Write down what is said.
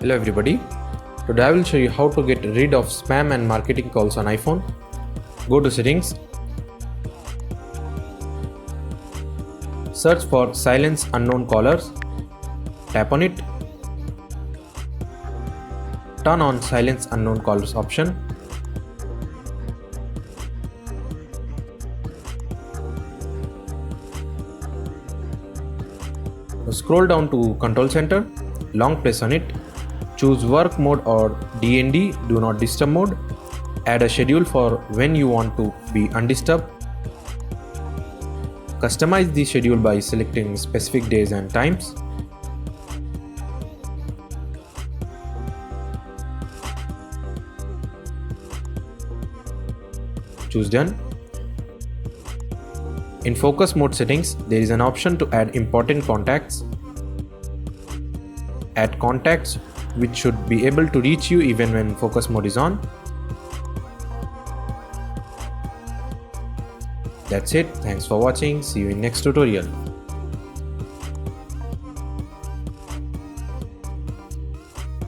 Hello everybody. Today I will show you how to get rid of spam and marketing calls on iPhone. Go to settings. Search for silence unknown callers. Tap on it. Turn on silence unknown callers option. Scroll down to control center. Long press on it. Choose work mode or DND, do not disturb mode. Add a schedule for when you want to be undisturbed. Customize the schedule by selecting specific days and times. Choose done. In focus mode settings, there is an option to add important contacts. Add contacts which should be able to reach you even when focus mode is on. That's it. Thanks for watching. See you in next tutorial.